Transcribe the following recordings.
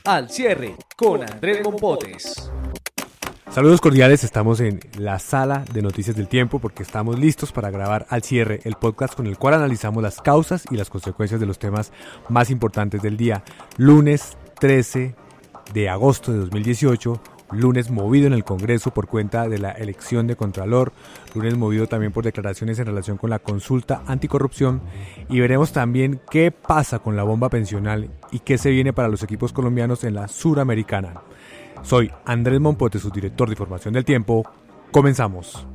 Al Cierre con Andrés Mompotes. Saludos cordiales, estamos en la sala de Noticias del Tiempo porque estamos listos para grabar Al Cierre, el podcast con el cual analizamos las causas y las consecuencias de los temas más importantes del día. Lunes 13 de agosto de 2018, lunes movido en el Congreso por cuenta de la elección de Contralor, lunes movido también por declaraciones en relación con la consulta anticorrupción, y veremos también qué pasa con la bomba pensional y qué se viene para los equipos colombianos en la Suramericana. Soy Andrés Mompotes, su director de Información del Tiempo. Comenzamos.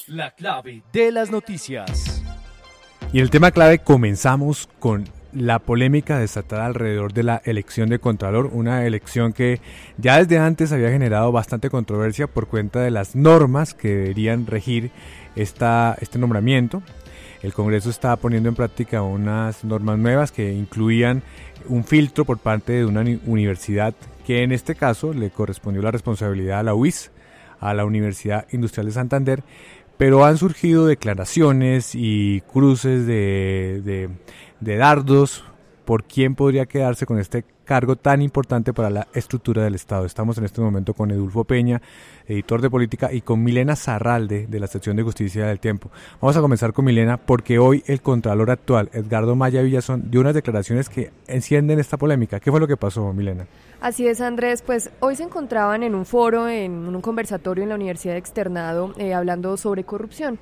La clave de las noticias. Y en el tema clave comenzamos con la polémica desatada alrededor de la elección de Contralor, una elección que ya desde antes había generado bastante controversia por cuenta de las normas que deberían regir este nombramiento. El Congreso está poniendo en práctica unas normas nuevas que incluían un filtro por parte de una universidad que en este caso le correspondió la responsabilidad a la UIS, a la Universidad Industrial de Santander, pero han surgido declaraciones y cruces de dardos por quién podría quedarse con este cargo tan importante para la estructura del Estado. Estamos en este momento con Edulfo Peña, editor de política, y con Milena Zarralde, de la sección de Justicia del Tiempo. Vamos a comenzar con Milena porque hoy el Contralor actual, Edgardo Maya Villazón, dio unas declaraciones que encienden esta polémica. ¿Qué fue lo que pasó, Milena? Así es, Andrés, pues hoy se encontraban en un foro, en un conversatorio en la Universidad de Externado, hablando sobre corrupción.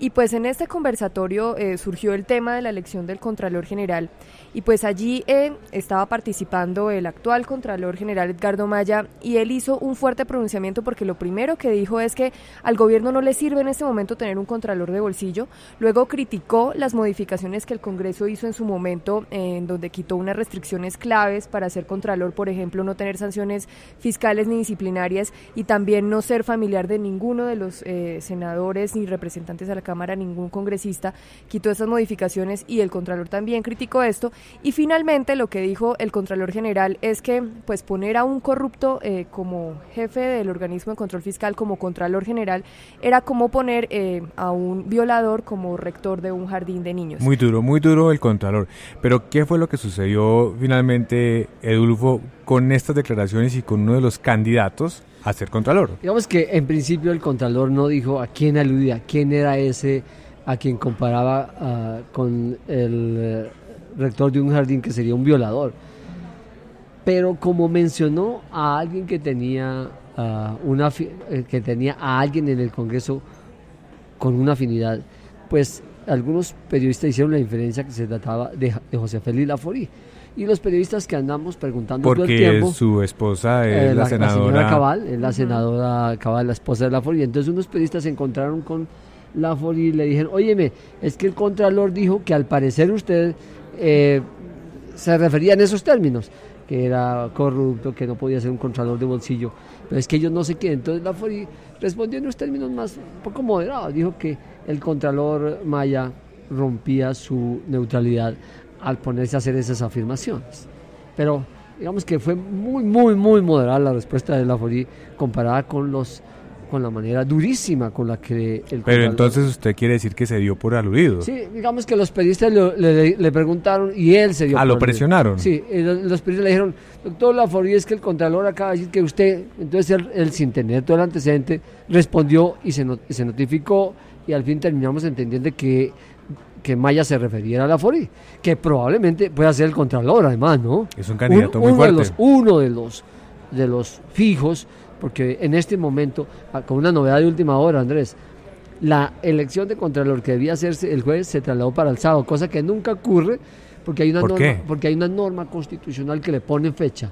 Y pues en este conversatorio surgió el tema de la elección del Contralor General, y pues allí estaba participando el actual Contralor General Edgardo Maya, y él hizo un fuerte pronunciamiento porque lo primero que dijo es que al gobierno no le sirve en este momento tener un Contralor de bolsillo. Luego criticó las modificaciones que el Congreso hizo en su momento, en donde quitó unas restricciones claves para ser Contralor, por ejemplo, no tener sanciones fiscales ni disciplinarias, y también no ser familiar de ninguno de los senadores ni representantes a la Cámara, ningún congresista. Quitó estas modificaciones y el Contralor también criticó esto. Y finalmente lo que dijo el Contralor General es que pues poner a un corrupto como jefe del organismo de control fiscal, como Contralor General, era como poner a un violador como rector de un jardín de niños. Muy duro el Contralor. Pero ¿qué fue lo que sucedió finalmente, Edulfo, con estas declaraciones y con uno de los candidatos a ser Contralor? Digamos que en principio el Contralor no dijo a quién aludía, quién era ese a quien comparaba con el rector de un jardín, que sería un violador. Pero como mencionó a alguien que tenía que tenía a alguien en el Congreso con una afinidad, pues algunos periodistas hicieron la inferencia que se trataba de José Félix Laforí. Y los periodistas que andamos preguntando todo el tiempo, porque su esposa es la senadora, la señora Cabal, es la senadora Cabal, la esposa de Laforí. Entonces unos periodistas se encontraron con Laforí y le dijeron: óyeme, es que el Contralor dijo que al parecer usted se refería en esos términos, que era corrupto, que no podía ser un Contralor de bolsillo, pero es que ellos no sé qué. Entonces Laforí respondió en unos términos más un poco moderados, dijo que el Contralor Maya rompía su neutralidad al ponerse a hacer esas afirmaciones. Pero digamos que fue muy moderada la respuesta de Laforí comparada con la manera durísima con la que el Contralor... Pero entonces usted quiere decir que se dio por aludido. Sí, digamos que los periodistas le preguntaron y él se dio por lo aludido. Presionaron. Sí, los periodistas le dijeron: doctor Laforí, es que el Contralor acaba de decir que usted... Entonces él sin tener todo el antecedente respondió y se notificó, y al fin terminamos entendiendo que Maya se referiera a Laforí, que probablemente pueda ser el Contralor, además, ¿no? Es un candidato muy fuerte. Uno de los fijos, porque en este momento, con una novedad de última hora, Andrés, la elección de Contralor que debía hacerse el jueves se trasladó para el sábado, cosa que nunca ocurre porque hay una norma constitucional que le pone fecha.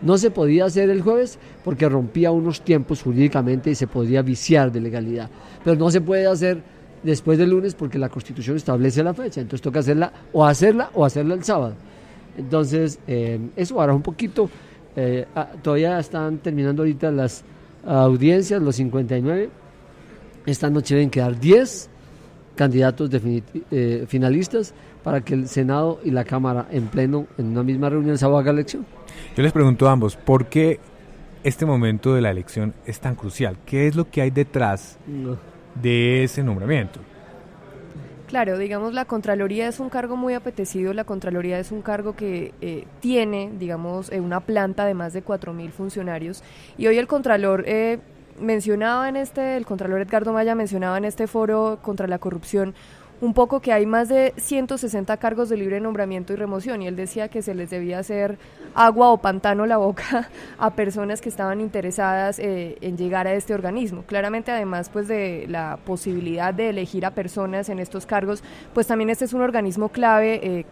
No se podía hacer el jueves porque rompía unos tiempos jurídicamente y se podría viciar de legalidad, pero no se puede hacer después del lunes porque la Constitución establece la fecha, entonces toca hacerla el sábado. Entonces eso ahora un poquito, todavía están terminando ahorita las audiencias, los 59, esta noche deben quedar 10 candidatos finalistas para que el Senado y la Cámara en pleno, en una misma reunión, se haga la elección. Yo les pregunto a ambos, ¿por qué este momento de la elección es tan crucial? ¿Qué es lo que hay detrás de ese nombramiento? Claro, digamos, la Contraloría es un cargo muy apetecido, la Contraloría es un cargo que tiene, digamos, una planta de más de 4.000 funcionarios, y hoy el Contralor el Contralor Edgardo Maya mencionaba en este foro contra la corrupción un poco que hay más de 160 cargos de libre nombramiento y remoción, y él decía que se les debía hacer agua o pantano la boca a personas que estaban interesadas en llegar a este organismo. Claramente, además pues de la posibilidad de elegir a personas en estos cargos, pues también este es un organismo clave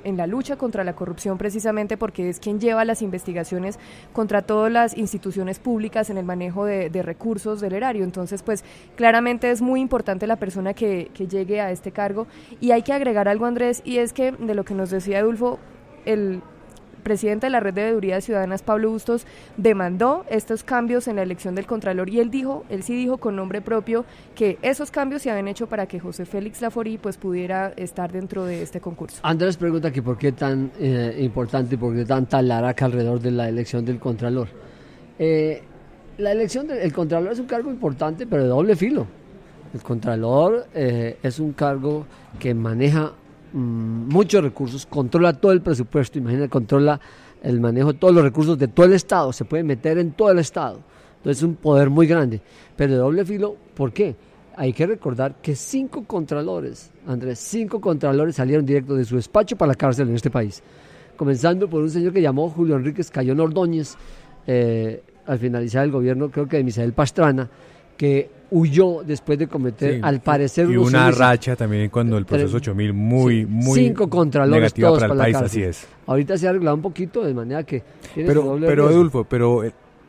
en la lucha contra la corrupción, precisamente porque es quien lleva las investigaciones contra todas las instituciones públicas en el manejo de recursos del erario. Entonces, pues claramente es muy importante la persona que llegue a este cargo. Y hay que agregar algo, Andrés, y es que de lo que nos decía Adulfo, el presidente de la Red de Veedurías Ciudadanas, Pablo Bustos, demandó estos cambios en la elección del Contralor, y él sí dijo con nombre propio que esos cambios se habían hecho para que José Félix Laforí pues pudiera estar dentro de este concurso. Andrés pregunta que por qué tan importante y por qué tanta laraca alrededor de la elección del Contralor. La elección del Contralor es un cargo importante, pero de doble filo. El Contralor es un cargo que maneja muchos recursos, controla todo el presupuesto, imagínate, controla el manejo de todos los recursos de todo el Estado, se puede meter en todo el Estado, entonces es un poder muy grande, pero de doble filo. ¿Por qué? Hay que recordar que 5 contralores, Andrés, 5 contralores salieron directo de su despacho para la cárcel en este país, comenzando por un señor que llamó Julio Enrique Escayón Ordóñez, al finalizar el gobierno, creo que de Misael Pastrana, que huyó después de cometer, al parecer, y una racha también cuando el proceso 8000 muy 5 contralores negativa todos para el para país, la cárcel. así es. Ahorita se ha arreglado un poquito, de manera que pero Adulfo,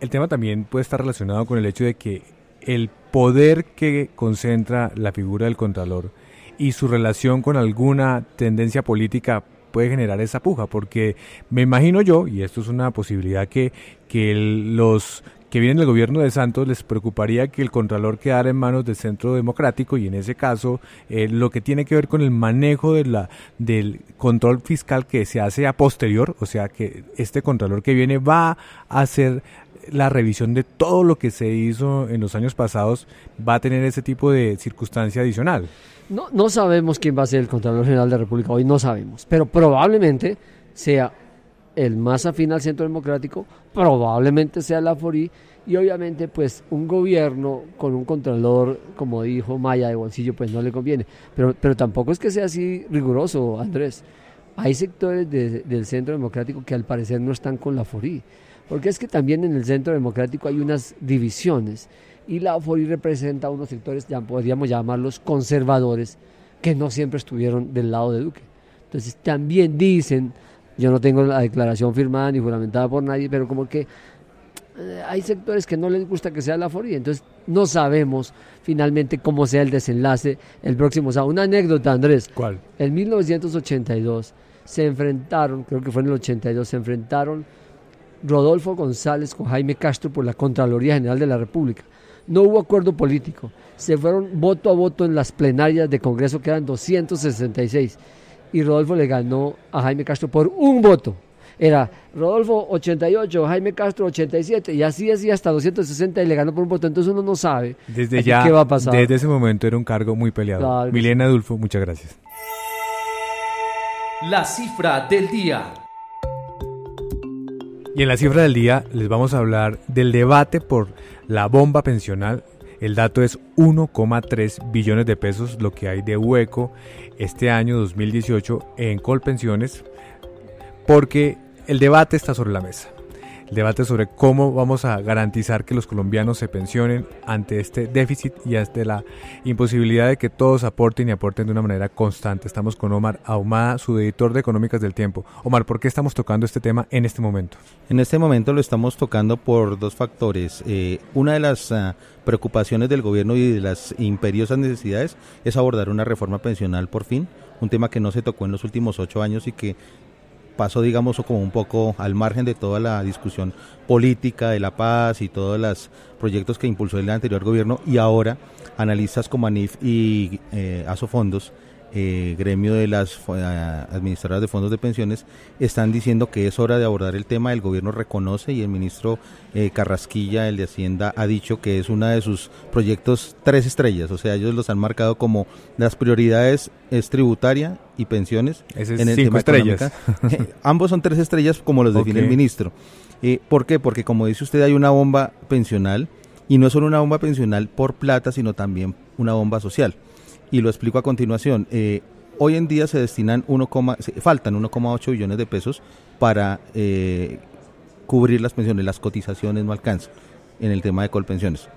el tema también puede estar relacionado con el hecho de que el poder que concentra la figura del Contralor y su relación con alguna tendencia política puede generar esa puja, porque me imagino yo, y esto es una posibilidad, que los que vienen del gobierno de Santos les preocuparía que el Contralor quedara en manos del Centro Democrático, y en ese caso lo que tiene que ver con el manejo del control fiscal que se hace a posterior, o sea que este Contralor que viene va a hacer la revisión de todo lo que se hizo en los años pasados, va a tener ese tipo de circunstancia adicional. No sabemos quién va a ser el Contralor General de la República, hoy no sabemos, pero probablemente sea el más afín al Centro Democrático, probablemente sea Laforí, y obviamente pues un gobierno con un Contralor, como dijo Maya, de bolsillo, pues no le conviene, pero tampoco es que sea así riguroso, Andrés. Hay sectores del Centro Democrático que al parecer no están con Laforí, porque es que también en el Centro Democrático hay unas divisiones, y Laforí representa unos sectores, ya podríamos llamarlos conservadores, que no siempre estuvieron del lado de Duque. Entonces también dicen, yo no tengo la declaración firmada ni juramentada por nadie, pero como que hay sectores que no les gusta que sea Laforí, entonces no sabemos finalmente cómo sea el desenlace el próximo sábado. Una anécdota, Andrés. ¿Cuál? En 1982 se enfrentaron, creo que fue en el 82, se enfrentaron Rodolfo González con Jaime Castro por la Contraloría General de la República. No hubo acuerdo político, se fueron voto a voto en las plenarias de Congreso, que eran 266, y Rodolfo le ganó a Jaime Castro por un voto. Era Rodolfo 88, Jaime Castro 87, y así hasta 260, y le ganó por un voto. Entonces uno no sabe qué va a pasar. Desde ese momento era un cargo muy peleado. Claro, Milena, Adulfo, muchas gracias. La cifra del día. Y en la cifra del día les vamos a hablar del debate por la bomba pensional. El dato es 1,3 billones de pesos lo que hay de hueco este año 2018 en Colpensiones, porque el debate está sobre la mesa. El debate sobre cómo vamos a garantizar que los colombianos se pensionen ante este déficit y ante la imposibilidad de que todos aporten y aporten de una manera constante. Estamos con Omar Ahumada, su editor de Económicas del Tiempo. Omar, ¿por qué estamos tocando este tema en este momento? En este momento lo estamos tocando por dos factores. Una de las preocupaciones del gobierno y de las imperiosas necesidades es abordar una reforma pensional por fin, un tema que no se tocó en los últimos 8 años y que pasó, digamos, como un poco al margen de toda la discusión política de la paz y todos los proyectos que impulsó el anterior gobierno, y ahora analistas como ANIF y Asofondos gremio de las administradoras de fondos de pensiones, están diciendo que es hora de abordar el tema. El gobierno reconoce y el ministro Carrasquilla, el de Hacienda, ha dicho que es uno de sus proyectos 3 estrellas, o sea, ellos los han marcado como las prioridades es tributaria y pensiones. Ese es en el 5 tema estrellas. Ambos son 3 estrellas como los define el ministro. ¿Por qué? Porque como dice usted, hay una bomba pensional, y no es solo una bomba pensional por plata, sino también una bomba social. Y lo explico a continuación. Hoy en día se destinan faltan 1,8 billones de pesos para cubrir las pensiones. Las cotizaciones no alcanzan en el tema de Colpensiones.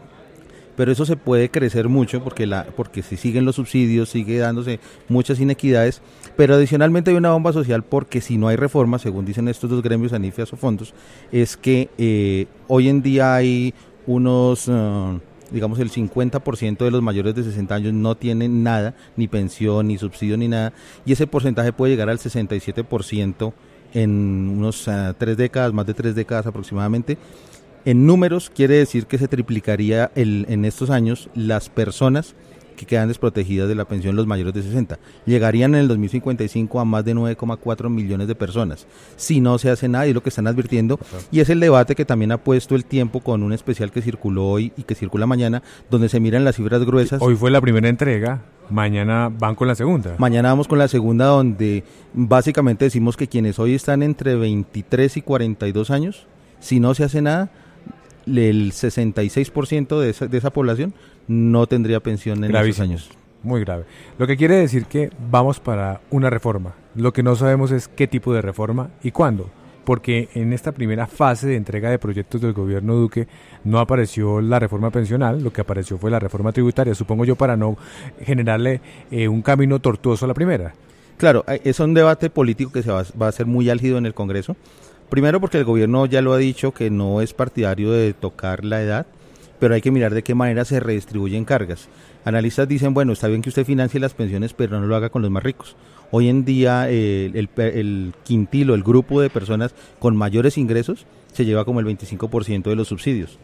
Pero eso se puede crecer mucho porque si siguen los subsidios, sigue dándose muchas inequidades. Pero adicionalmente hay una bomba social porque si no hay reforma, según dicen estos dos gremios, ANIF y Fondos, es que hoy en día hay unos... digamos el 50% de los mayores de 60 años no tienen nada, ni pensión, ni subsidio, ni nada, y ese porcentaje puede llegar al 67% en unos 3 décadas, más de 3 décadas aproximadamente. En números quiere decir que se triplicaría en estos años las personas que quedan desprotegidas de la pensión, los mayores de 60. Llegarían en el 2055 a más de 9,4 millones de personas. Si no se hace nada, y es lo que están advirtiendo, y es el debate que también ha puesto El Tiempo con un especial que circuló hoy y que circula mañana, donde se miran las cifras gruesas. Hoy fue la primera entrega, mañana van con la segunda. Mañana vamos con la segunda, donde básicamente decimos que quienes hoy están entre 23 y 42 años, si no se hace nada, el 66% de esa población no tendría pensión en esos años. Muy grave. Lo que quiere decir que vamos para una reforma. Lo que no sabemos es qué tipo de reforma y cuándo. Porque en esta primera fase de entrega de proyectos del gobierno Duque no apareció la reforma pensional, lo que apareció fue la reforma tributaria, supongo yo, para no generarle un camino tortuoso a la primera. Claro, es un debate político que va a ser muy álgido en el Congreso. Primero porque el gobierno ya lo ha dicho que no es partidario de tocar la edad, pero hay que mirar de qué manera se redistribuyen cargas. Analistas dicen, bueno, está bien que usted financie las pensiones, pero no lo haga con los más ricos. Hoy en día el quintilo, el grupo de personas con mayores ingresos se lleva como el 25% de los subsidios.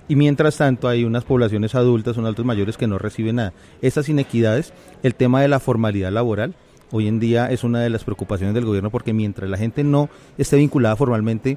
Y mientras tanto hay unas poblaciones adultas, unos adultos mayores que no reciben nada. Estas inequidades, el tema de la formalidad laboral, hoy en día es una de las preocupaciones del gobierno porque mientras la gente no esté vinculada formalmente,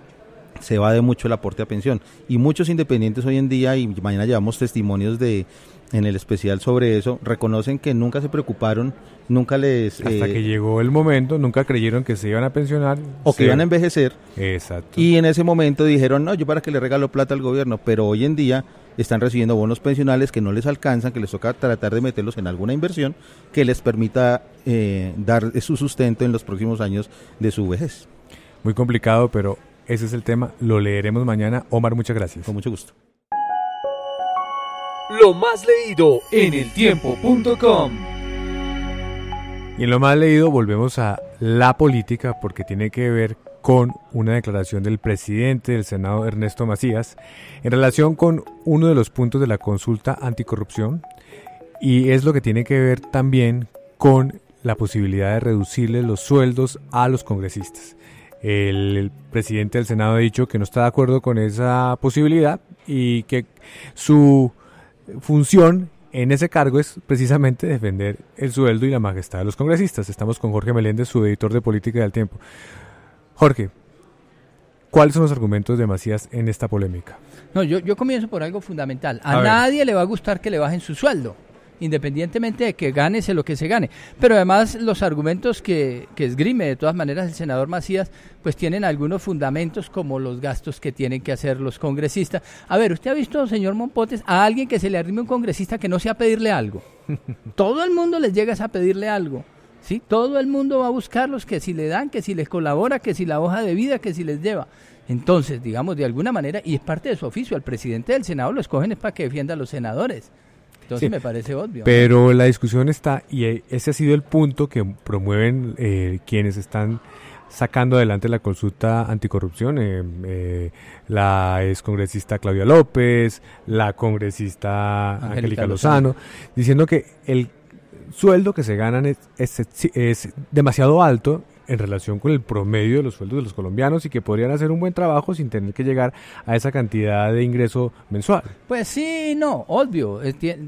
se va de mucho el aporte a pensión. Y muchos independientes hoy en día, y mañana llevamos testimonios en el especial sobre eso, reconocen que nunca se preocuparon, nunca les... Hasta que llegó el momento, nunca creyeron que se iban a pensionar. O que iban a envejecer. Exacto. Y en ese momento dijeron, no, yo para qué le regalo plata al gobierno, pero hoy en día están recibiendo bonos pensionales que no les alcanzan, que les toca tratar de meterlos en alguna inversión que les permita dar su sustento en los próximos años de su vejez. Muy complicado, pero ese es el tema, lo leeremos mañana. Omar, muchas gracias. Con mucho gusto. Lo más leído en eltiempo.com. Y en lo más leído volvemos a la política porque tiene que ver con una declaración del presidente del Senado, Ernesto Macías, en relación con uno de los puntos de la consulta anticorrupción, y es lo que tiene que ver también con la posibilidad de reducirle los sueldos a los congresistas. El presidente del Senado ha dicho que no está de acuerdo con esa posibilidad y que su función en ese cargo es precisamente defender el sueldo y la majestad de los congresistas. Estamos con Jorge Meléndez, su editor de política del Tiempo. Jorge, ¿cuáles son los argumentos de Macías en esta polémica? No, yo comienzo por algo fundamental. A nadie le va a gustar que le bajen su sueldo, independientemente de que gánese lo que se gane. Pero además los argumentos que esgrime de todas maneras el senador Macías, pues tienen algunos fundamentos como los gastos que tienen que hacer los congresistas. A ver, ¿usted ha visto, señor Mompotes, a alguien que se le arrime un congresista que no sea pedirle algo? Todo el mundo les llega a pedirle algo. ¿Sí? Todo el mundo va a buscarlos, que si le dan, que si les colabora, que si la hoja de vida, que si les lleva. Entonces, digamos, de alguna manera, y es parte de su oficio, al presidente del Senado lo escogen es para que defienda a los senadores. Entonces sí, me parece obvio. Pero la discusión está, y ese ha sido el punto que promueven quienes están sacando adelante la consulta anticorrupción, la excongresista Claudia López, la congresista Angélica Lozano, diciendo que el sueldo que se ganan es demasiado alto en relación con el promedio de los sueldos de los colombianos y que podrían hacer un buen trabajo sin tener que llegar a esa cantidad de ingreso mensual. Pues sí, no, obvio,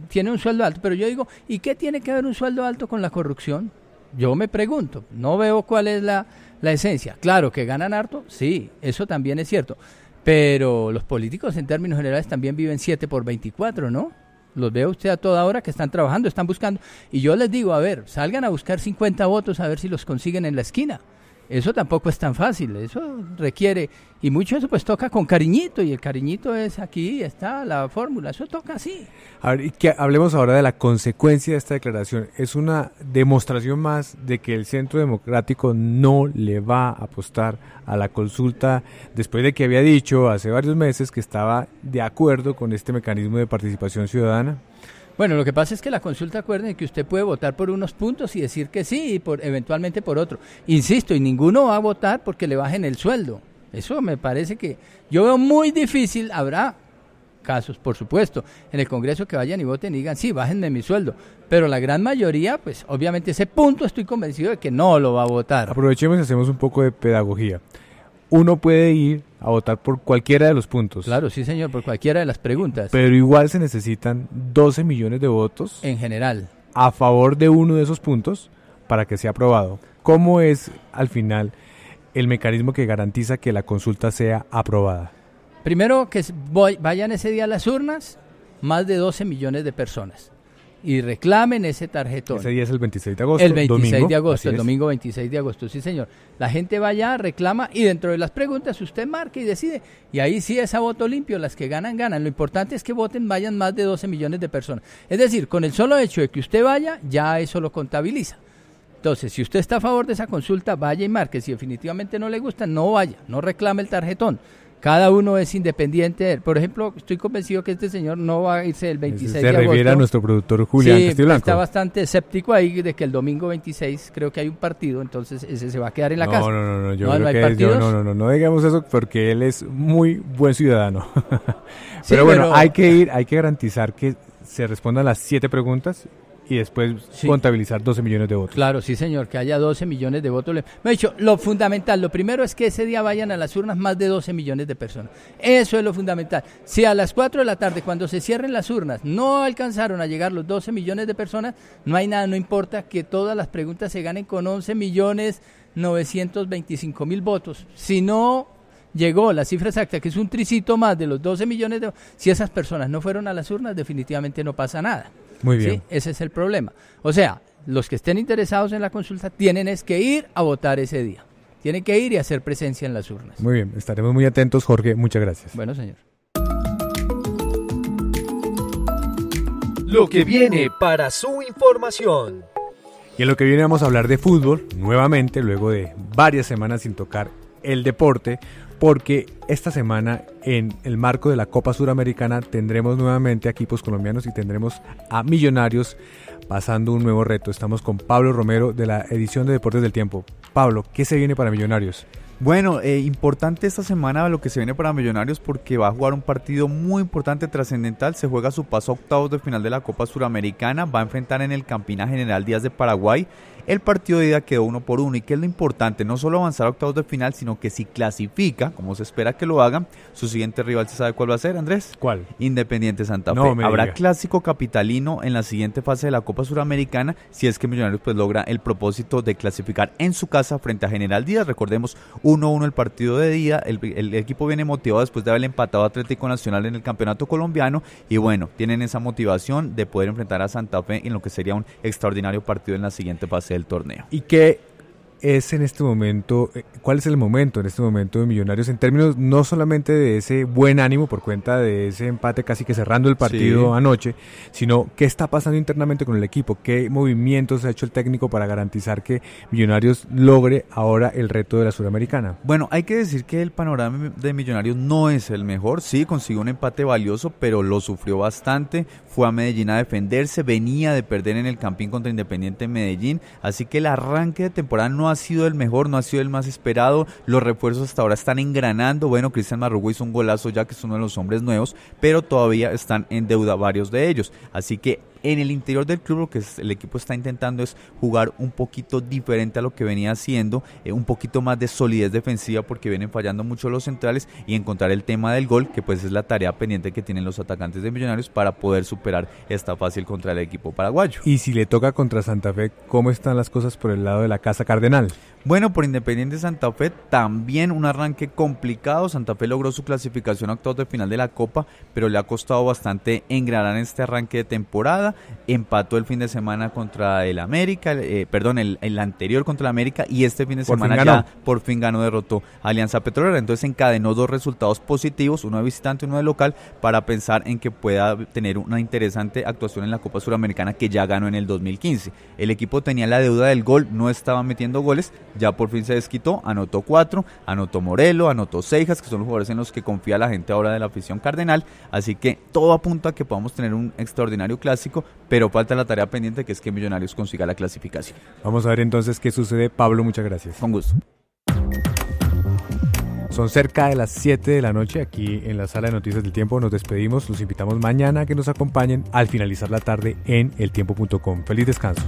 tiene un sueldo alto, pero yo digo, ¿y qué tiene que ver un sueldo alto con la corrupción? Yo me pregunto, no veo cuál es la esencia. Claro, que ganan harto, sí, eso también es cierto. Pero los políticos en términos generales también viven 7x24, ¿no? Los veo usted a toda hora que están trabajando, están buscando. Y yo les digo, a ver, salgan a buscar 50 votos a ver si los consiguen en la esquina. Eso tampoco es tan fácil, eso requiere, y mucho eso pues toca con cariñito, y el cariñito es aquí, está la fórmula, eso toca así. A ver, y que hablemos ahora de la consecuencia de esta declaración. Es una demostración más de que el Centro Democrático no le va a apostar a la consulta después de que había dicho hace varios meses que estaba de acuerdo con este mecanismo de participación ciudadana. Bueno, lo que pasa es que la consulta, acuerden que usted puede votar por unos puntos y decir que sí, y eventualmente por otro. Insisto, y ninguno va a votar porque le bajen el sueldo. Eso me parece que yo veo muy difícil. Habrá casos, por supuesto, en el Congreso que vayan y voten y digan, sí, bájenme mi sueldo. Pero la gran mayoría, pues obviamente ese punto estoy convencido de que no lo va a votar. Aprovechemos y hacemos un poco de pedagogía. Uno puede ir a votar por cualquiera de los puntos. Claro, sí señor, por cualquiera de las preguntas. Pero igual se necesitan 12 millones de votos. En general. A favor de uno de esos puntos para que sea aprobado. ¿Cómo es al final el mecanismo que garantiza que la consulta sea aprobada? Primero que vayan ese día a las urnas más de 12 millones de personas. Y reclamen ese tarjetón. Ese día es el 26 de agosto. El 26 domingo, de agosto, el es. domingo 26 de agosto, sí señor. La gente va allá, reclama y dentro de las preguntas usted marca y decide. Y ahí sí es a voto limpio, las que ganan, ganan. Lo importante es que vayan más de 12 millones de personas. Es decir, con el solo hecho de que usted vaya, ya eso lo contabiliza. Entonces, si usted está a favor de esa consulta, vaya y marque. Si definitivamente no le gusta, no vaya, no reclame el tarjetón. Cada uno es independiente. Por ejemplo, estoy convencido que este señor no va a irse el 26 de agosto. Se refiere a nuestro productor Julián Castiblanco. Está bastante escéptico ahí de que el domingo 26 creo que hay un partido, entonces ese se va a quedar en la casa. No, yo creo que no digamos eso porque él es muy buen ciudadano. Pero bueno, hay que garantizar que se respondan las 7 preguntas y después contabilizar 12 millones de votos. Claro, sí señor, que haya 12 millones de votos. Me he dicho, lo fundamental, lo primero es que ese día vayan a las urnas más de 12 millones de personas. Eso es lo fundamental. Si a las 4 de la tarde, cuando se cierren las urnas, no alcanzaron a llegar los 12 millones de personas, no hay nada, no importa que todas las preguntas se ganen con 11 millones 925 mil votos. Si no llegó la cifra exacta, que es un tricito más de los 12 millones de... Si esas personas no fueron a las urnas, definitivamente no pasa nada. Muy bien. ¿Sí? Ese es el problema. O sea, los que estén interesados en la consulta tienen que ir a votar ese día. Tienen que ir y hacer presencia en las urnas. Muy bien, estaremos muy atentos, Jorge. Muchas gracias. Bueno, señor. Lo que viene para su información. Y en lo que viene vamos a hablar de fútbol, nuevamente, luego de varias semanas sin tocar el deporte, porque esta semana en el marco de la Copa Suramericana tendremos nuevamente equipos colombianos y tendremos a Millonarios pasando un nuevo reto. Estamos con Pablo Romero de la edición de Deportes del Tiempo. Pablo, ¿qué se viene para Millonarios? Bueno, importante esta semana lo que se viene para Millonarios porque va a jugar un partido muy importante, trascendental. Se juega su paso a octavos de final de la Copa Suramericana. Va a enfrentar en el Campina General Díaz de Paraguay. El partido de ida quedó 1-1 y que es lo importante, no solo avanzar a octavos de final, sino que si clasifica, como se espera que lo hagan, su siguiente rival, ¿se sabe cuál va a ser, Andrés? ¿Cuál? Independiente Santa Fe. No me Habrá diga. clásico capitalino en la siguiente fase de la Copa Suramericana si es que Millonarios pues logra el propósito de clasificar en su casa frente a General Díaz. Recordemos 1-1 el partido de día, el equipo viene motivado después de haber empatado a Atlético Nacional en el campeonato colombiano y bueno, tienen esa motivación de poder enfrentar a Santa Fe en lo que sería un extraordinario partido en la siguiente fase del torneo. ¿Y qué es en este momento, cuál es el momento en este momento de Millonarios en términos no solamente de ese buen ánimo por cuenta de ese empate casi que cerrando el partido anoche, sino qué está pasando internamente con el equipo, qué movimientos ha hecho el técnico para garantizar que Millonarios logre ahora el reto de la Suramericana? Bueno, hay que decir que el panorama de Millonarios no es el mejor, sí, consiguió un empate valioso, pero lo sufrió bastante, fue a Medellín a defenderse, venía de perder en el Campín contra Independiente Medellín, así que el arranque de temporada no ha sido el mejor, no ha sido el más esperado, los refuerzos hasta ahora están engranando, bueno, Cristian Marrugo hizo un golazo ya que es uno de los hombres nuevos, pero todavía están en deuda varios de ellos, así que En el interior del club lo que el equipo está intentando es jugar un poquito diferente a lo que venía haciendo, un poquito más de solidez defensiva porque vienen fallando mucho los centrales y encontrar el tema del gol, que pues es la tarea pendiente que tienen los atacantes de Millonarios para poder superar esta fácil contra el equipo paraguayo. Y si le toca contra Santa Fe, ¿cómo están las cosas por el lado de la Casa Cardenal? Bueno, por Independiente Santa Fe también un arranque complicado. Santa Fe logró su clasificación a octavos de final de la Copa, pero le ha costado bastante engranar este arranque de temporada. Empató el fin de semana contra el América, el anterior contra el América, y este fin de semana ya por fin ganó, derrotó a Alianza Petrolera. Entonces encadenó 2 resultados positivos, uno de visitante y uno de local, para pensar en que pueda tener una interesante actuación en la Copa Suramericana que ya ganó en el 2015. El equipo tenía la deuda del gol, no estaba metiendo goles, ya por fin se desquitó, anotó 4, anotó Morelo, anotó Seijas, que son los jugadores en los que confía la gente ahora de la afición cardenal, así que todo apunta a que podamos tener un extraordinario clásico, pero falta la tarea pendiente, que es que Millonarios consiga la clasificación. Vamos a ver entonces qué sucede. Pablo, muchas gracias. Con gusto. Son cerca de las 7 de la noche aquí en la Sala de Noticias del Tiempo. Nos despedimos, los invitamos mañana a que nos acompañen al finalizar la tarde en eltiempo.com. Feliz descanso.